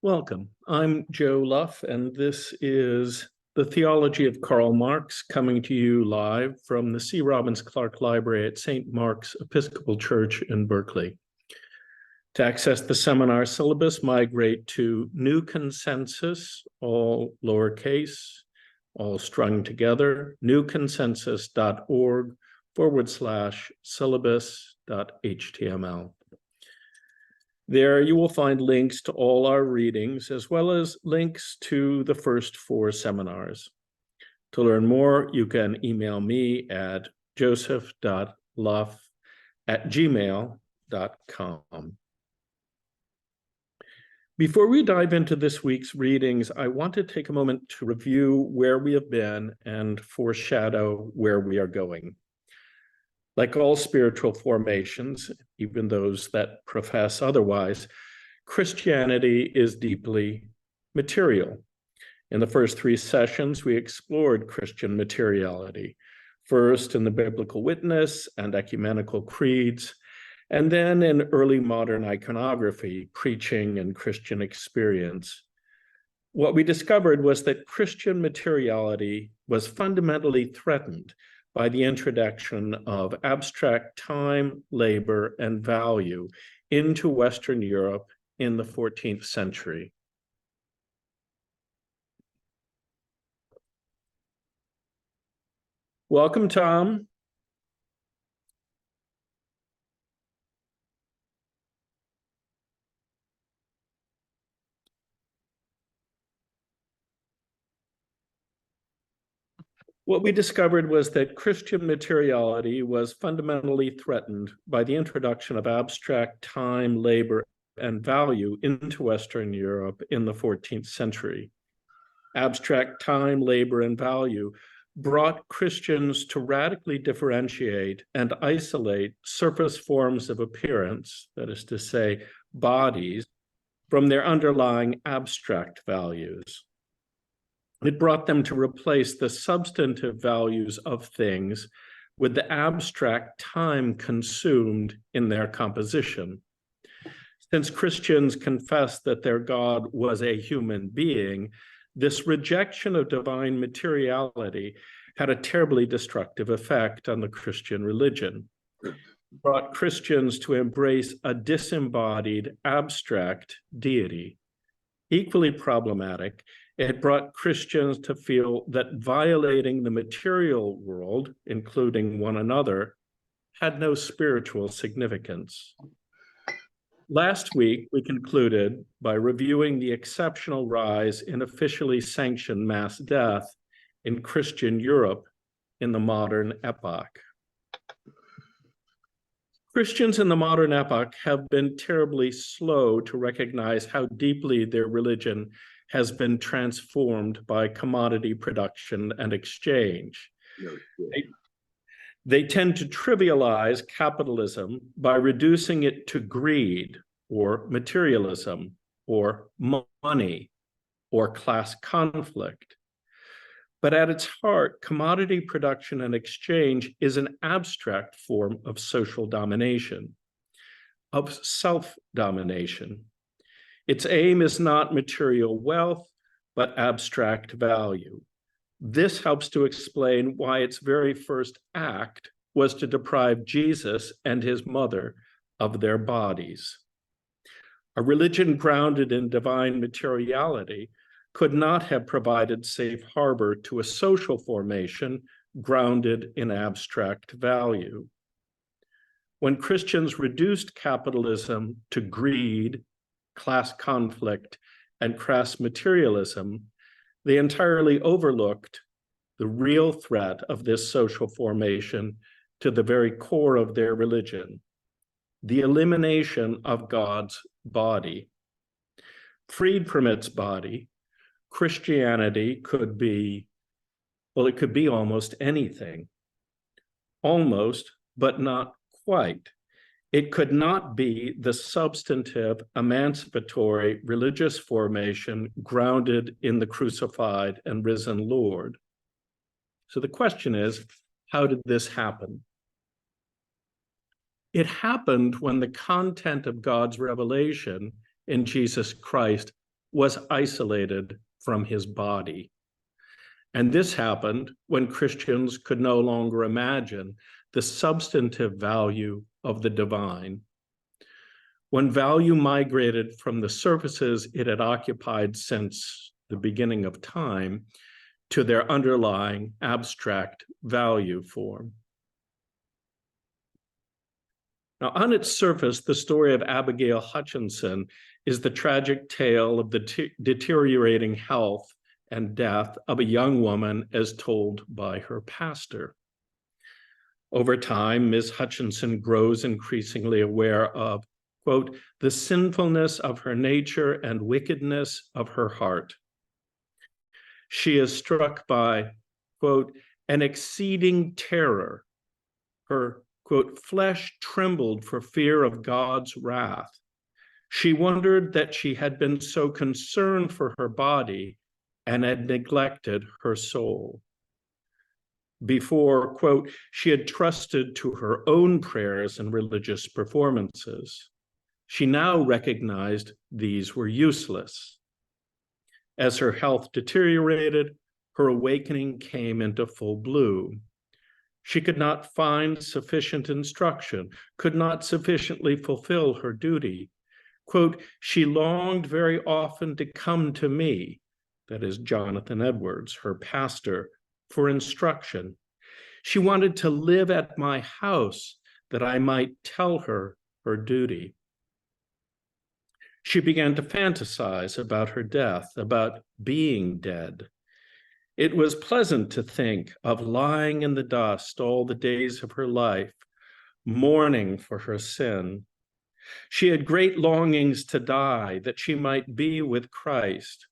Welcome. I'm Joe Luff, and this is the Theology of Karl Marx, coming to you live from the C. Robbins Clark Library at St. Mark's Episcopal Church in Berkeley. To access the seminar syllabus, migrate to New Consensus, all lowercase, all strung together, newconsensus.org/syllabus.html. There you will find links to all our readings, as well as links to the first 4 seminars. To learn more, you can email me at joseph.luff@gmail.com. Before we dive into this week's readings, I want to take a moment to review where we have been and foreshadow where we are going. Like all spiritual formations, even those that profess otherwise, Christianity is deeply material. In the first 3 sessions, we explored Christian materiality, first in the biblical witness and ecumenical creeds, and then in early modern iconography, preaching, and Christian experience. What we discovered was that Christian materiality was fundamentally threatened by the introduction of abstract time, labor, and value into Western Europe in the 14th century. Welcome, Tom. What we discovered was that Christian materiality was fundamentally threatened by the introduction of abstract time, labor, and value into Western Europe in the 14th century. Abstract time, labor, and value brought Christians to radically differentiate and isolate surface forms of appearance, that is to say, bodies, from their underlying abstract values. It brought them to replace the substantive values of things with the abstract time consumed in their composition. Since Christians confessed that their God was a human being, this rejection of divine materiality had a terribly destructive effect on the Christian religion. It brought Christians to embrace a disembodied, abstract deity. Equally problematic, it brought Christians to feel that violating the material world, including one another, had no spiritual significance. Last week, we concluded by reviewing the exceptional rise in officially sanctioned mass death in Christian Europe in the modern epoch. Christians in the modern epoch have been terribly slow to recognize how deeply their religion has been transformed by commodity production and exchange. They tend to trivialize capitalism by reducing it to greed or materialism or money or class conflict. But at its heart, commodity production and exchange is an abstract form of social domination, of self-domination. Its aim is not material wealth, but abstract value. This helps to explain why its very first act was to deprive Jesus and his mother of their bodies. A religion grounded in divine materiality could not have provided safe harbor to a social formation grounded in abstract value. When Christians reduced capitalism to greed, class conflict, and crass materialism, they entirely overlooked the real threat of this social formation to the very core of their religion, the elimination of God's body. Freed from its body, Christianity could be, well, it could be almost anything. Almost, but not quite. It could not be the substantive, emancipatory religious formation grounded in the crucified and risen Lord. So the question is, how did this happen? It happened when the content of God's revelation in Jesus Christ was isolated from his body. And this happened when Christians could no longer imagine the substantive value of the divine. When value migrated from the surfaces it had occupied since the beginning of time to their underlying abstract value form. Now, on its surface, the story of Abigail Hutchinson is the tragic tale of the deteriorating health and death of a young woman as told by her pastor. Over time, Ms. Hutchinson grows increasingly aware of, quote, the sinfulness of her nature and wickedness of her heart. She is struck by, quote, an exceeding terror. Her, quote, flesh trembled for fear of God's wrath. She wondered that she had been so concerned for her body and had neglected her soul. Before, quote, she had trusted to her own prayers and religious performances. She now recognized these were useless. As her health deteriorated, her awakening came into full bloom. She could not find sufficient instruction, could not sufficiently fulfill her duty. Quote, she longed very often to come to me, that is Jonathan Edwards, her pastor, for instruction. She wanted to live at my house that I might tell her her duty. She began to fantasize about her death, about being dead. It was pleasant to think of lying in the dust all the days of her life, mourning for her sin. She had great longings to die, that she might be with Christ.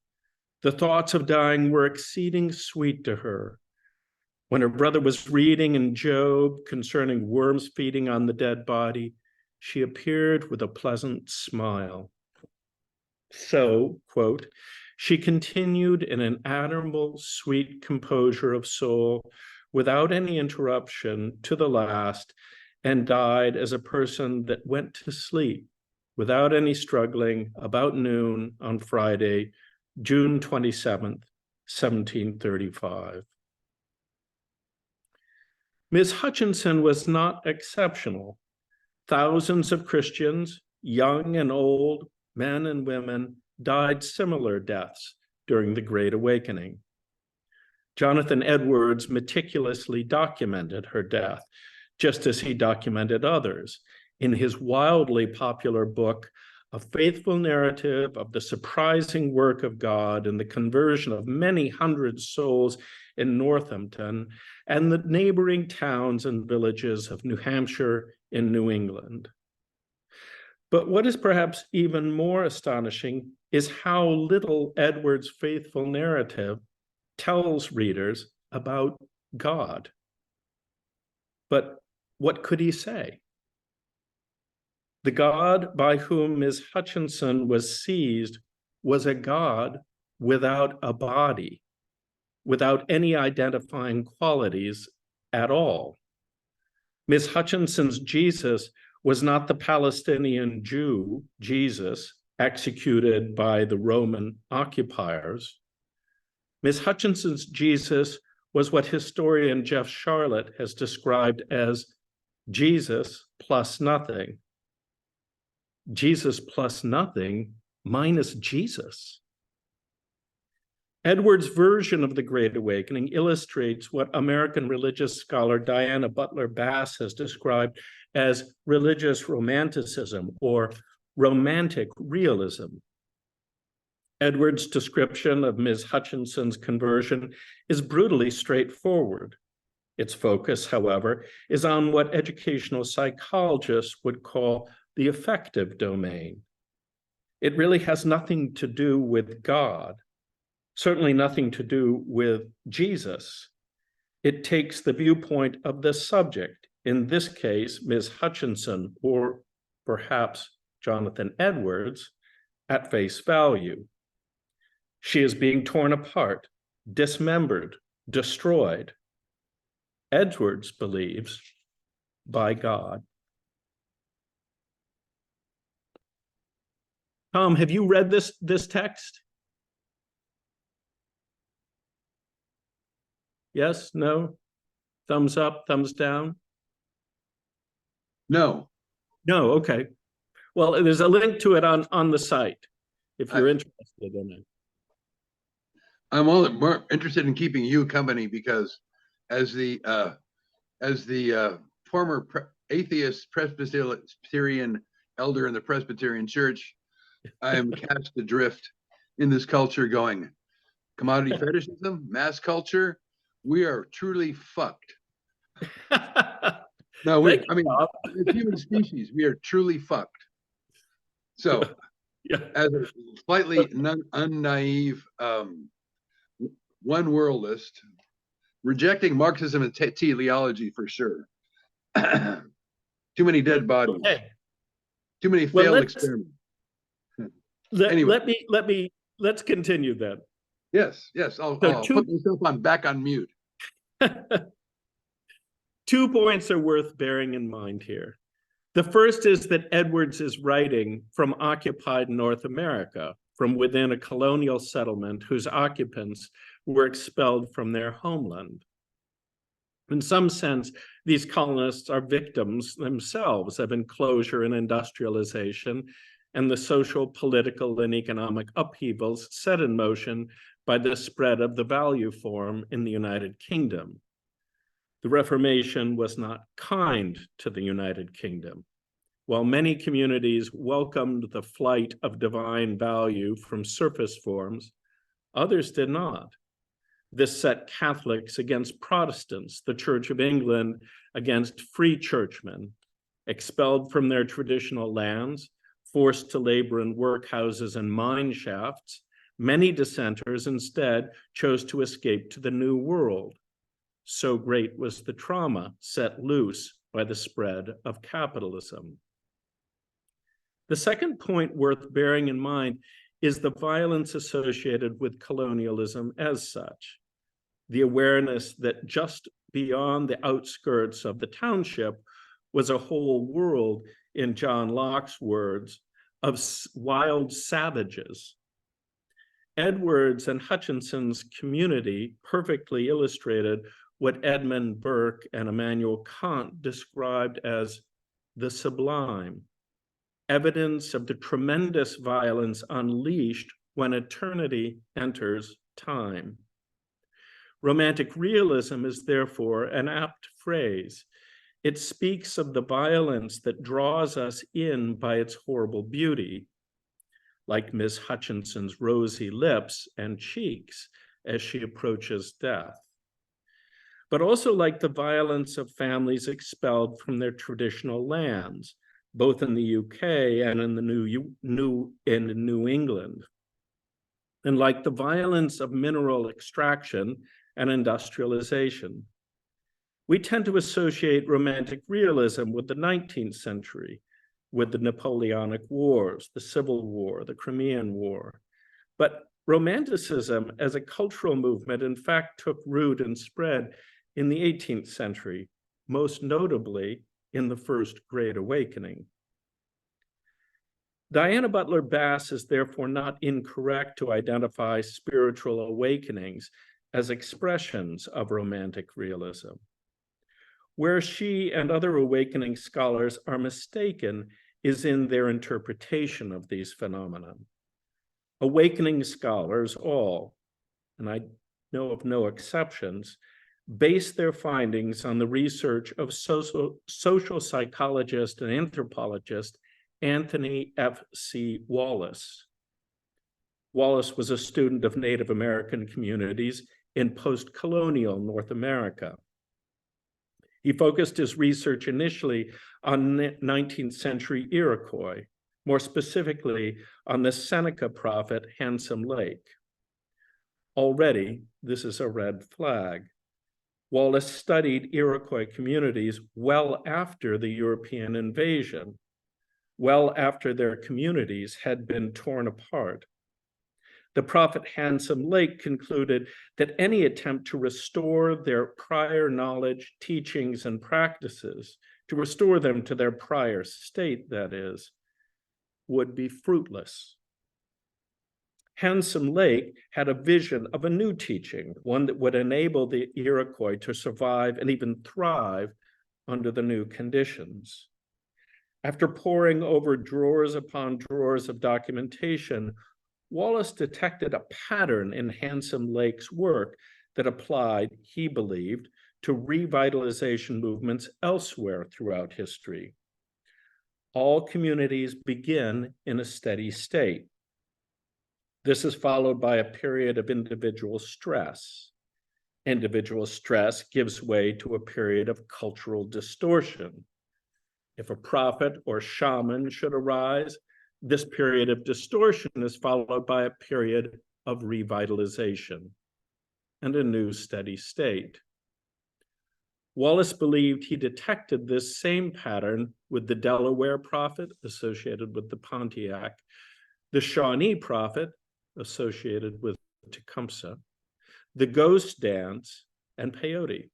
The thoughts of dying were exceeding sweet to her. When her brother was reading in Job concerning worms feeding on the dead body, she appeared with a pleasant smile. So, quote, she continued in an admirable, sweet composure of soul without any interruption to the last, and died as a person that went to sleep without any struggling about noon on Friday, June 27th, 1735. Ms. Hutchinson was not exceptional. Thousands of Christians, young and old, men and women, died similar deaths during the Great Awakening. Jonathan Edwards meticulously documented her death, just as he documented others, in his wildly popular book, A Faithful Narrative of the Surprising Work of God and the Conversion of Many Hundred Souls in Northampton and the neighboring towns and villages of New Hampshire and New England. But what is perhaps even more astonishing is how little Edwards' faithful narrative tells readers about God. But what could he say? The God by whom Ms. Hutchinson was seized was a God without a body, without any identifying qualities at all. Ms. Hutchinson's Jesus was not the Palestinian Jew, Jesus, executed by the Roman occupiers. Ms. Hutchinson's Jesus was what historian Jeff Charlotte has described as Jesus plus nothing. Jesus plus nothing minus Jesus. Edwards' version of the Great Awakening illustrates what American religious scholar Diana Butler Bass has described as religious romanticism or romantic realism. Edwards' description of Ms. Hutchinson's conversion is brutally straightforward. Its focus, however, is on what educational psychologists would call the affective domain. It really has nothing to do with God, certainly nothing to do with Jesus. It takes the viewpoint of the subject, in this case, Ms. Hutchinson, or perhaps Jonathan Edwards, at face value. She is being torn apart, dismembered, destroyed. Edwards believes by God. Tom, have you read this text? Yes, no, thumbs up, thumbs down? No. No, okay. Well, there's a link to it on the site if you're interested in it. I'm all more interested in keeping you company because as the former atheist Presbyterian elder in the Presbyterian Church, I am cast adrift in this culture going commodity fetishism, mass culture. We are truly fucked. No, I mean, as human species, we are truly fucked. So, yeah. as a slightly unnaive one worldist, rejecting Marxism and teleology for sure. Too many dead bodies. Okay. Too many failed experiments. Anyway, let's continue then. Yes. I'll put myself back on mute. 2 points are worth bearing in mind here. The first is that Edwards is writing from occupied North America, from within a colonial settlement whose occupants were expelled from their homeland. In some sense, these colonists are victims themselves of enclosure and industrialization and the social, political, and economic upheavals set in motion by the spread of the value form in the United Kingdom. The Reformation was not kind to the United Kingdom. While many communities welcomed the flight of divine value from surface forms, others did not. This set Catholics against Protestants, the Church of England against free churchmen, expelled from their traditional lands, forced to labor in workhouses and mine shafts. Many dissenters instead chose to escape to the New World. So great was the trauma set loose by the spread of capitalism. The second point worth bearing in mind is the violence associated with colonialism as such. The awareness that just beyond the outskirts of the township was a whole world, in John Locke's words, of wild savages. Edwards and Hutchinson's community perfectly illustrated what Edmund Burke and Immanuel Kant described as the sublime, evidence of the tremendous violence unleashed when eternity enters time. Romantic realism is therefore an apt phrase. It speaks of the violence that draws us in by its horrible beauty, like Miss Hutchinson's rosy lips and cheeks as she approaches death, but also like the violence of families expelled from their traditional lands, both in the UK and in the New England, and like the violence of mineral extraction and industrialization. We tend to associate Romantic realism with the 19th century, with the Napoleonic Wars, the Civil War, the Crimean War. But Romanticism as a cultural movement, in fact, took root and spread in the 18th century, most notably in the First Great Awakening. Diana Butler Bass is therefore not incorrect to identify spiritual awakenings as expressions of Romantic realism. Where she and other awakening scholars are mistaken is in their interpretation of these phenomena. Awakening scholars all, and I know of no exceptions, base their findings on the research of social psychologist and anthropologist Anthony F.C. Wallace. Wallace was a student of Native American communities in post-colonial North America. He focused his research initially on 19th century Iroquois, more specifically on the Seneca prophet Handsome Lake. Already, this is a red flag. Wallace studied Iroquois communities well after the European invasion, well after their communities had been torn apart. The prophet Handsome Lake concluded that any attempt to restore their prior knowledge, teachings, and practices, to restore them to their prior state, that is, would be fruitless. Handsome Lake had a vision of a new teaching, one that would enable the Iroquois to survive and even thrive under the new conditions. After poring over drawers upon drawers of documentation, Wallace detected a pattern in Handsome Lake's work that applied, he believed, to revitalization movements elsewhere throughout history. All communities begin in a steady state. This is followed by a period of individual stress. Individual stress gives way to a period of cultural distortion. If a prophet or shaman should arise, this period of distortion is followed by a period of revitalization and a new steady state. Wallace believed he detected this same pattern with the Delaware prophet associated with the Pontiac, the Shawnee prophet associated with Tecumseh, the ghost dance, and peyote.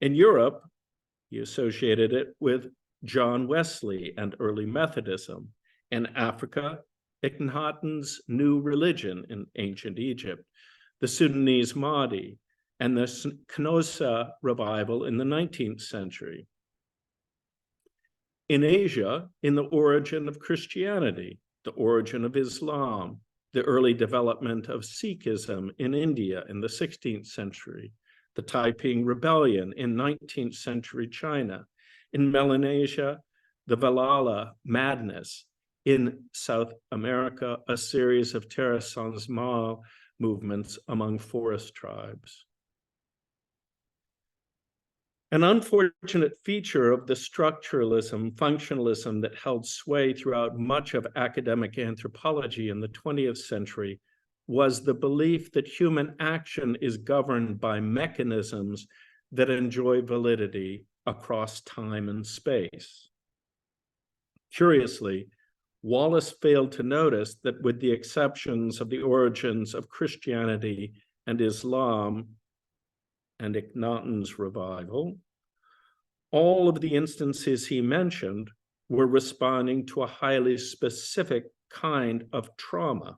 In Europe, he associated it with John Wesley and early Methodism. In Africa, Akhenaten's new religion in ancient Egypt, the Sudanese Mahdi, and the Kenosa revival in the 19th century. In Asia, in the origin of Christianity, the origin of Islam, the early development of Sikhism in India in the 16th century, the Taiping Rebellion in 19th century China, in Melanesia, the Valhalla madness, in South America, a series of Terra Sans Mal movements among forest tribes. An unfortunate feature of the structuralism, functionalism that held sway throughout much of academic anthropology in the 20th century was the belief that human action is governed by mechanisms that enjoy validity across time and space. Curiously, Wallace failed to notice that with the exceptions of the origins of Christianity and Islam, and Akhenaten's revival, all of the instances he mentioned were responding to a highly specific kind of trauma,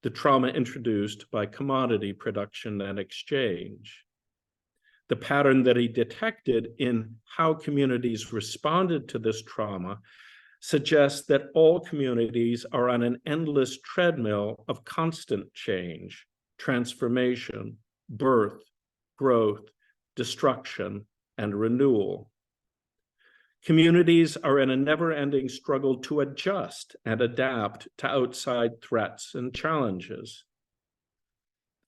the trauma introduced by commodity production and exchange. The pattern that he detected in how communities responded to this trauma suggests that all communities are on an endless treadmill of constant change, transformation, birth, growth, destruction, and renewal. Communities are in a never-ending struggle to adjust and adapt to outside threats and challenges.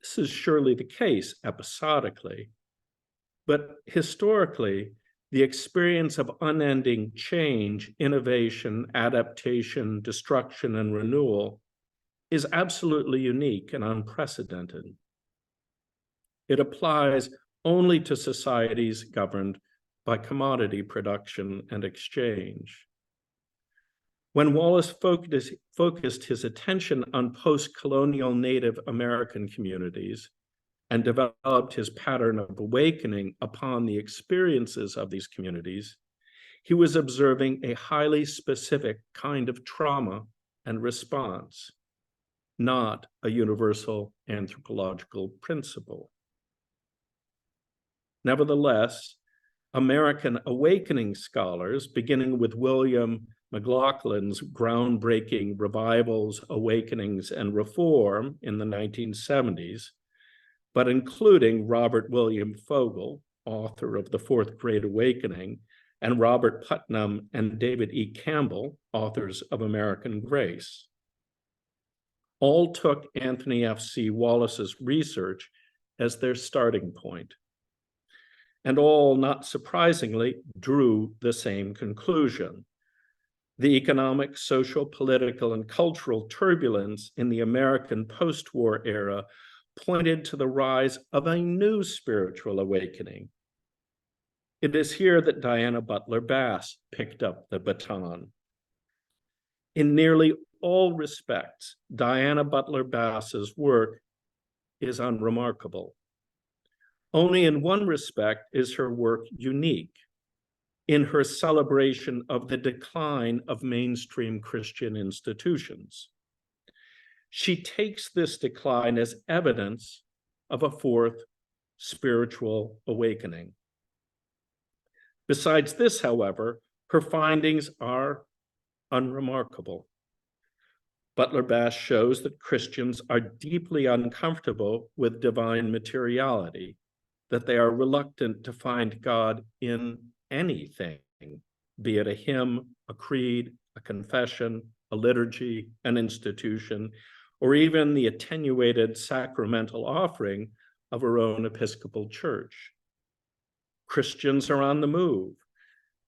This is surely the case episodically, but historically, the experience of unending change, innovation, adaptation, destruction, and renewal is absolutely unique and unprecedented. It applies only to societies governed by commodity production and exchange. When Wallace focused his attention on post-colonial Native American communities and developed his pattern of awakening upon the experiences of these communities, he was observing a highly specific kind of trauma and response, not a universal anthropological principle. Nevertheless, American awakening scholars, beginning with William McLaughlin's groundbreaking revivals, awakenings, and reform in the 1970s, but including Robert William Fogel, author of The Fourth Great Awakening, and Robert Putnam and David E. Campbell, authors of American Grace. All took Anthony F.C. Wallace's research as their starting point, and all, not surprisingly, drew the same conclusion. The economic, social, political, and cultural turbulence in the American post-war era pointed to the rise of a new spiritual awakening. It is here that Diana Butler Bass picked up the baton. In nearly all respects, Diana Butler Bass's work is unremarkable. Only in one respect is her work unique, in her celebration of the decline of mainstream Christian institutions. She takes this decline as evidence of a fourth spiritual awakening. Besides this, however, her findings are unremarkable. Butler-Bass shows that Christians are deeply uncomfortable with divine materiality, that they are reluctant to find God in anything, be it a hymn, a creed, a confession, a liturgy, an institution, or even the attenuated sacramental offering of our own Episcopal Church. Christians are on the move.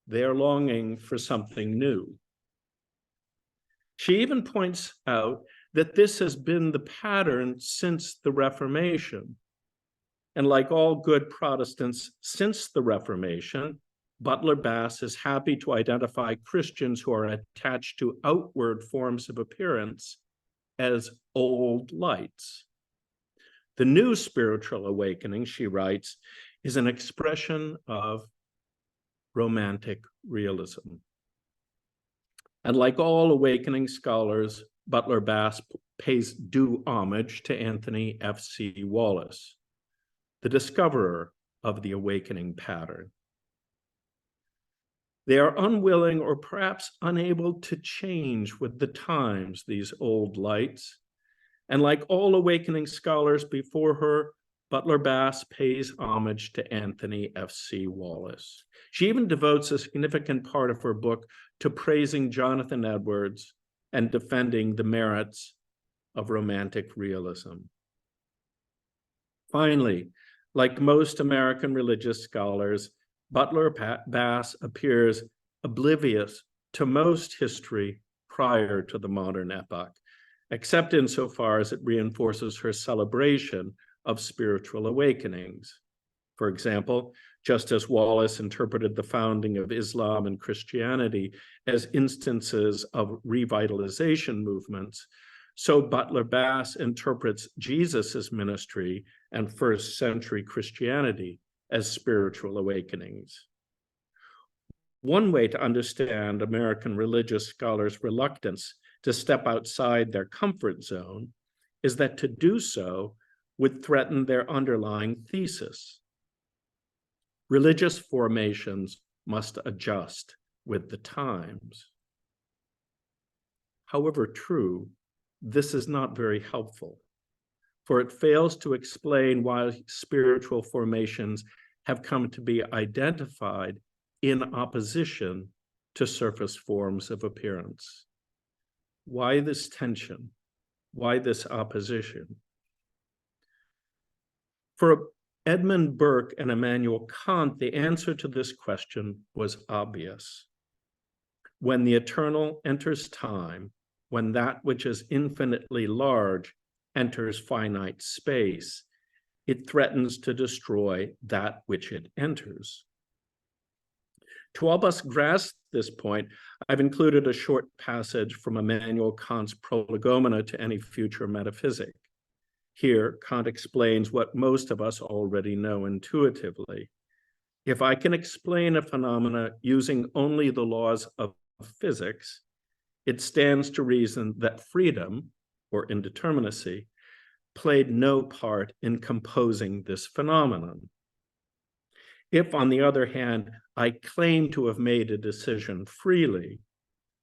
They are longing for something new. She even points out that this has been the pattern since the Reformation. And like all good Protestants since the Reformation, Butler-Bass is happy to identify Christians who are attached to outward forms of appearance as old lights. The new spiritual awakening, she writes, is an expression of romantic realism. And like all awakening scholars, Butler-Bass pays due homage to Anthony F.C. Wallace, the discoverer of the awakening pattern. They are unwilling or perhaps unable to change with the times, these old lights. And like all awakening scholars before her, Butler-Bass pays homage to Anthony F.C. Wallace. She even devotes a significant part of her book to praising Jonathan Edwards and defending the merits of romantic realism. Finally, like most American religious scholars, Butler-Bass appears oblivious to most history prior to the modern epoch, except insofar as it reinforces her celebration of spiritual awakenings. For example, just as Wallace interpreted the founding of Islam and Christianity as instances of revitalization movements, so Butler-Bass interprets Jesus's ministry and first century Christianity as spiritual awakenings. One way to understand American religious scholars' reluctance to step outside their comfort zone is that to do so would threaten their underlying thesis. Religious formations must adjust with the times. However true, this is not very helpful, for it fails to explain why spiritual formations have come to be identified in opposition to surface forms of appearance. Why this tension? Why this opposition? For Edmund Burke and Immanuel Kant, the answer to this question was obvious. When the eternal enters time, when that which is infinitely large enters finite space, it threatens to destroy that which it enters. To help us grasp this point, I've included a short passage from Immanuel Kant's Prolegomena to Any Future Metaphysic. Here, Kant explains what most of us already know intuitively. If I can explain a phenomena using only the laws of physics, it stands to reason that freedom, or indeterminacy, played no part in composing this phenomenon. If, on the other hand, I claim to have made a decision freely,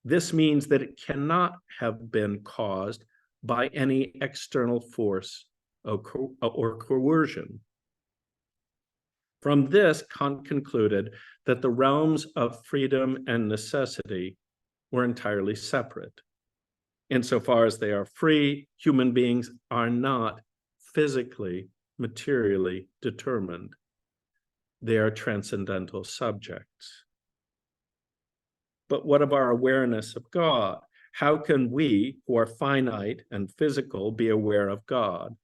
this means that it cannot have been caused by any external force or coercion. From this, Kant concluded that the realms of freedom and necessity were entirely separate. Insofar as they are free, human beings are not physically, materially determined. They are transcendental subjects. But what of our awareness of God? How can we, who are finite and physical, be aware of God?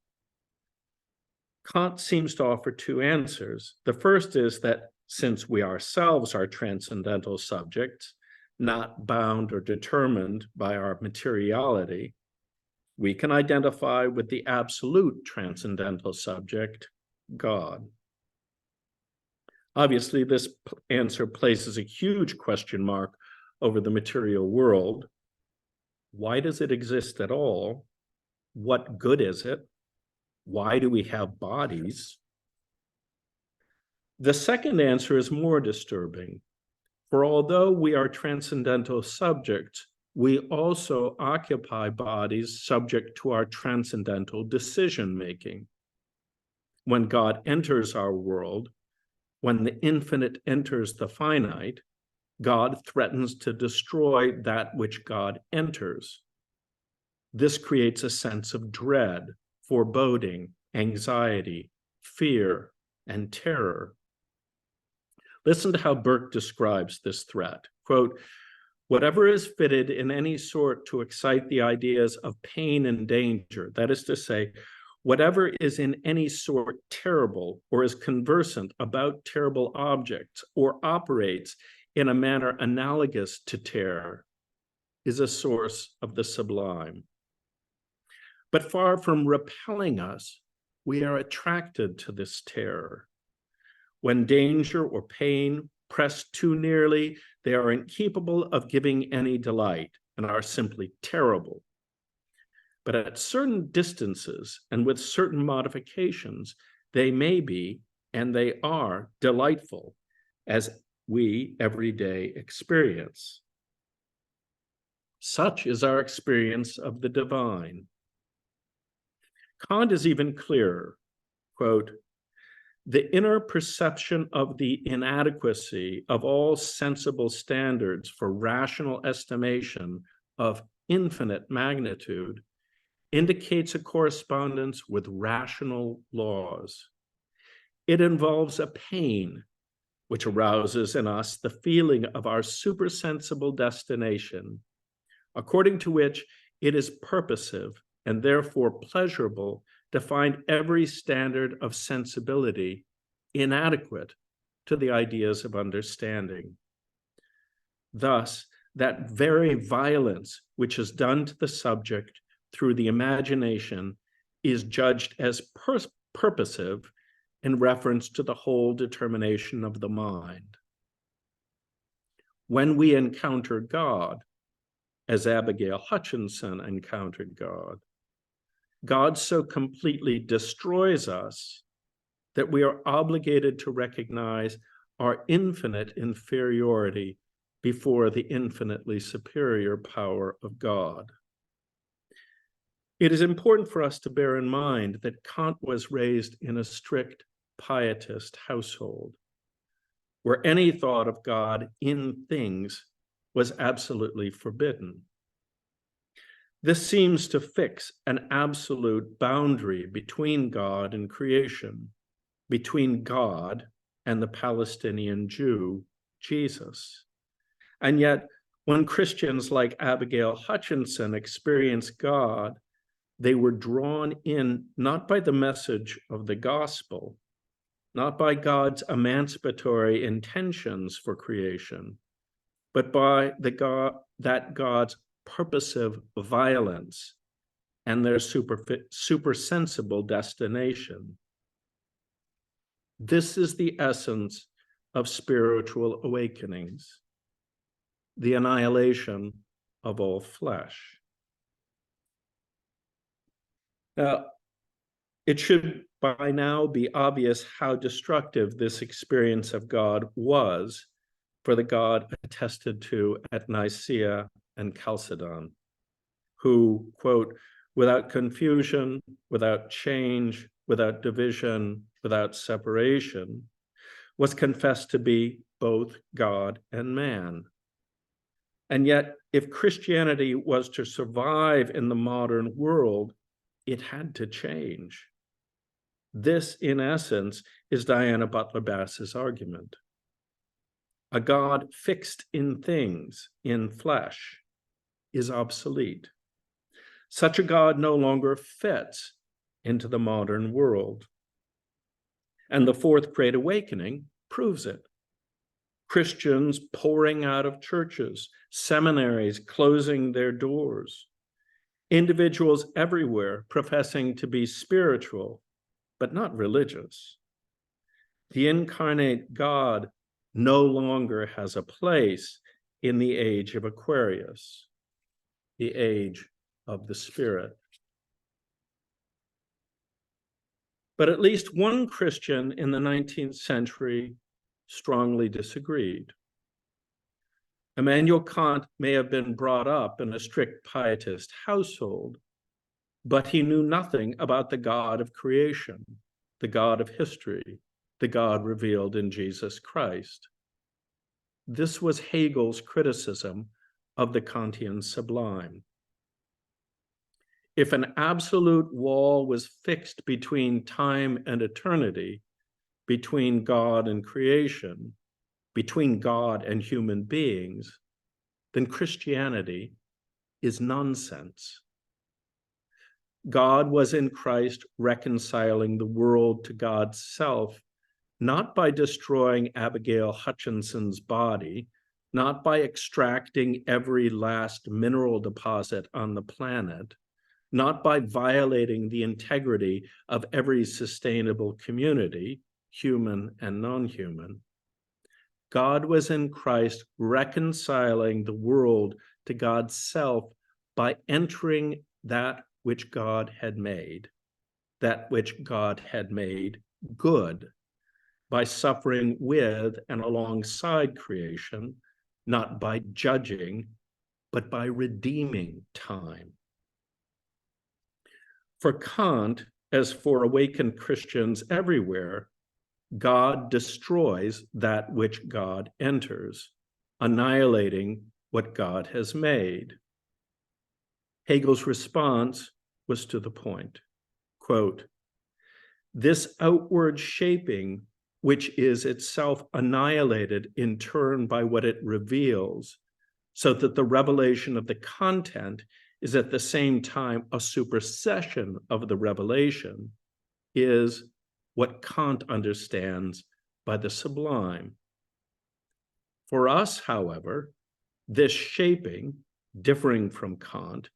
Kant seems to offer two answers. The first is that since we ourselves are transcendental subjects, not bound or determined by our materiality, we can identify with the absolute transcendental subject, God. Obviously, this answer places a huge question mark over the material world. Why does it exist at all? What good is it? Why do we have bodies? The second answer is more disturbing. For although we are transcendental subjects, we also occupy bodies subject to our transcendental decision-making. When God enters our world, when the infinite enters the finite, God threatens to destroy that which God enters. This creates a sense of dread, foreboding, anxiety, fear, and terror. Listen to how Burke describes this threat. Quote, "Whatever is fitted in any sort to excite the ideas of pain and danger, that is to say, whatever is in any sort terrible or is conversant about terrible objects or operates in a manner analogous to terror, is a source of the sublime. But far from repelling us, we are attracted to this terror. When danger or pain press too nearly, they are incapable of giving any delight and are simply terrible. But at certain distances and with certain modifications, they may be, and they are, delightful, as we every day experience. Such is our experience of the divine." Kant is even clearer. Quote, "The inner perception of the inadequacy of all sensible standards for rational estimation of infinite magnitude indicates a correspondence with rational laws. It involves a pain which arouses in us the feeling of our supersensible destination, according to which it is purposive and therefore pleasurable to find every standard of sensibility inadequate to the ideas of understanding. Thus, that very violence which is done to the subject through the imagination is judged as purposive in reference to the whole determination of the mind. When we encounter God, as Abigail Hutchinson encountered God, God so completely destroys us that we are obligated to recognize our infinite inferiority before the infinitely superior power of God. It is important for us to bear in mind that Kant was raised in a strict pietist household, where any thought of God in things was absolutely forbidden. This seems to fix an absolute boundary between God and creation, between God and the Palestinian Jew, Jesus. And yet, when Christians like Abigail Hutchinson experienced God, they were drawn in not by the message of the gospel, not by God's emancipatory intentions for creation, but by God's purposive violence and their supersensible destination. This is the essence of spiritual awakenings, the annihilation of all flesh. Now, it should by now be obvious how destructive this experience of God was for the God attested to at Nicaea and Chalcedon, who, quote, "without confusion, without change, without division, without separation, was confessed to be both God and man." And yet, if Christianity was to survive in the modern world, it had to change. This, in essence, is Diana Butler Bass's argument. A God fixed in things, in flesh, is obsolete. Such a God no longer fits into the modern world. And the Fourth Great Awakening proves it. Christians pouring out of churches, seminaries closing their doors, individuals everywhere professing to be spiritual, but not religious. The incarnate God no longer has a place in the age of Aquarius, the age of the Spirit. But at least one Christian in the 19th century strongly disagreed. Immanuel Kant may have been brought up in a strict pietist household, but he knew nothing about the God of creation, the God of history, the God revealed in Jesus Christ. This was Hegel's criticism of the Kantian sublime. If an absolute wall was fixed between time and eternity, between God and creation, between God and human beings, then Christianity is nonsense. God was in Christ reconciling the world to God's self, not by destroying Abigail Hutchinson's body, not by extracting every last mineral deposit on the planet, not by violating the integrity of every sustainable community, human and non-human. God was in Christ reconciling the world to God's self by entering that which God had made, that which God had made good, by suffering with and alongside creation, not by judging, but by redeeming time. For Kant, as for awakened Christians everywhere, God destroys that which God enters, annihilating what God has made. Hegel's response was to the point. Quote, "This outward shaping, which is itself annihilated in turn by what it reveals, so that the revelation of the content is at the same time a supersession of the revelation, is what Kant understands by the sublime. For us, however, this shaping, differing from Kant,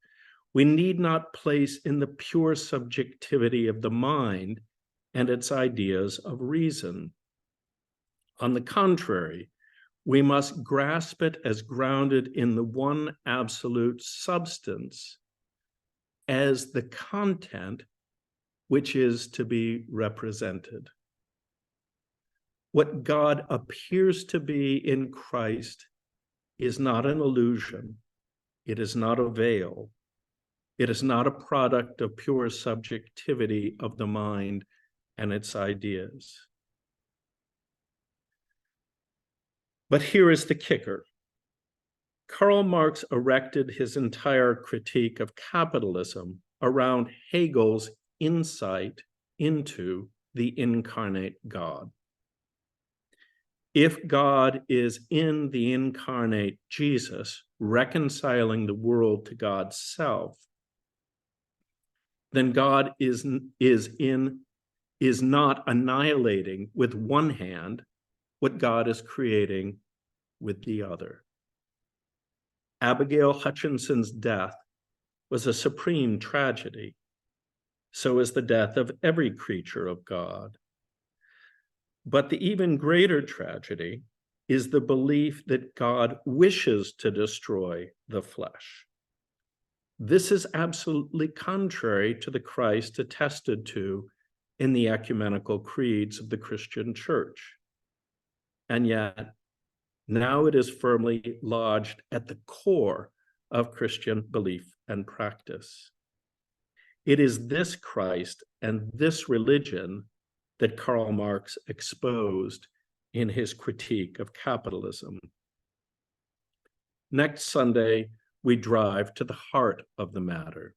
we need not place in the pure subjectivity of the mind and its ideas of reason. On the contrary, we must grasp it as grounded in the one absolute substance, as the content which is to be represented. What God appears to be in Christ is not an illusion. It is not a veil. It is not a product of pure subjectivity of the mind and its ideas. But here is the kicker. Karl Marx erected his entire critique of capitalism around Hegel's insight into the incarnate God. If God is in the incarnate Jesus, reconciling the world to God's self, then God is not annihilating with one hand what God is creating with the other. Abigail Hutchinson's death was a supreme tragedy. So is the death of every creature of God. But the even greater tragedy is the belief that God wishes to destroy the flesh. This is absolutely contrary to the Christ attested to in the ecumenical creeds of the Christian Church. And yet, now it is firmly lodged at the core of Christian belief and practice. It is this Christ and this religion that Karl Marx exposed in his critique of capitalism. Next Sunday, we drive to the heart of the matter.